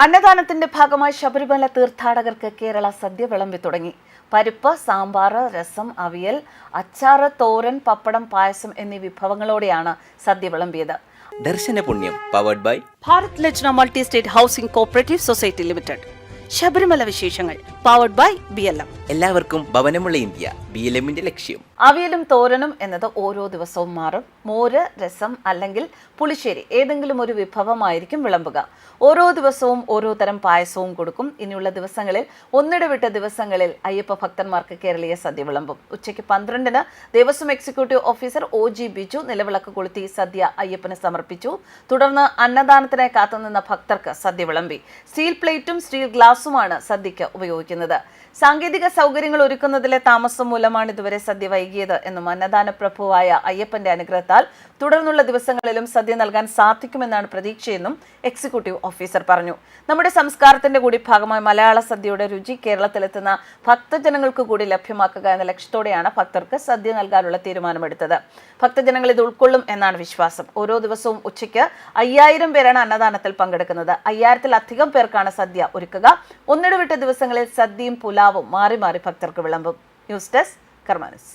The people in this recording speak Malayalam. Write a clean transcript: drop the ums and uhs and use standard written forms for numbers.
അന്നദാനത്തിന്റെ ഭാഗമായി ശബരിമല തീർത്ഥാടകർക്ക് കേരള സദ്യ വിളമ്പി തുടങ്ങി. പരിപ്പ്, സാമ്പാർ, രസം, അവിയൽ, അച്ചാറ്, തോരൻ, പപ്പടം, പായസം എന്നീ വിഭവങ്ങളോടെയാണ് സദ്യ വിളമ്പിയത്. ദർശന പുണ്യം പവർഡ് ബൈ ഭാരത് ലജ്ന multi state housing cooperative society limited. Sabarimala വിശേഷങ്ങൾ പവർഡ് ബൈ BLM. എല്ലാവർക്കും ഭവനമുള്ള ഇന്ത്യ BLMന്റെ ലക്ഷ്യം. അവിയലും തോരനും എന്നത് ഓരോ ദിവസവും മാറും. മോര്, രസം അല്ലെങ്കിൽ പുളിശ്ശേരി ഏതെങ്കിലും ഒരു വിഭവമായിരിക്കും വിളമ്പുക. ഓരോ ദിവസവും ഓരോ തരം പായസവും കൊടുക്കും. ഇനിയുള്ള ദിവസങ്ങളിൽ ഒന്നിടവിട്ട ദിവസങ്ങളിൽ അയ്യപ്പ ഭക്തന്മാർക്ക് കേരളീയ സദ്യ വിളമ്പും. ഉച്ചയ്ക്ക് 12-ന് ദേവസ്വം എക്സിക്യൂട്ടീവ് ഓഫീസർ OG ബിജു നിലവിളക്ക് കൊളുത്തി സദ്യ അയ്യപ്പന് സമർപ്പിച്ചു. തുടർന്ന് അന്നദാനത്തിനായി കാത്തുനിന്ന ഭക്തർക്ക് സദ്യ വിളമ്പി. സ്റ്റീൽ പ്ലേറ്റും സ്റ്റീൽ ഗ്ലാസുമാണ് സദ്യയ്ക്ക് ഉപയോഗിക്കുന്നത്. സാങ്കേതിക സൗകര്യങ്ങൾ ഒരുക്കുന്നതിലെ താമസം മൂലമാണ് ഇതുവരെ സദ്യ വൈകിയത് എന്നും അന്നദാന പ്രഭുവായ അയ്യപ്പന്റെ അനുഗ്രഹത്താൽ തുടർന്നുള്ള ദിവസങ്ങളിലും സദ്യ നൽകാൻ സാധിക്കുമെന്നാണ് പ്രതീക്ഷയെന്നും എക്സിക്യൂട്ടീവ് ഓഫീസർ പറഞ്ഞു. നമ്മുടെ സംസ്കാരത്തിന്റെ കൂടി ഭാഗമായി മലയാള സദ്യയുടെ രുചി കേരളത്തിലെത്തുന്ന ഭക്തജനങ്ങൾക്ക് കൂടി ലഭ്യമാക്കുക എന്ന ലക്ഷ്യത്തോടെയാണ് ഭക്തർക്ക് സദ്യ നൽകാനുള്ള തീരുമാനമെടുത്തത്. ഭക്തജനങ്ങൾ ഇത് ഉൾക്കൊള്ളും എന്നാണ് വിശ്വാസം. ഓരോ ദിവസവും ഉച്ചയ്ക്ക് 5000 പേരാണ് അന്നദാനത്തിൽ പങ്കെടുക്കുന്നത്. 5000-ലധികം പേർക്കാണ് സദ്യ ഒരുക്കുക. ഒന്നിടവിട്ട ദിവസങ്ങളിൽ സദ്യയും പുലാവും മാറി മാറി ഭക്തർക്ക് വിളമ്പും. News desk കർമാനസ്.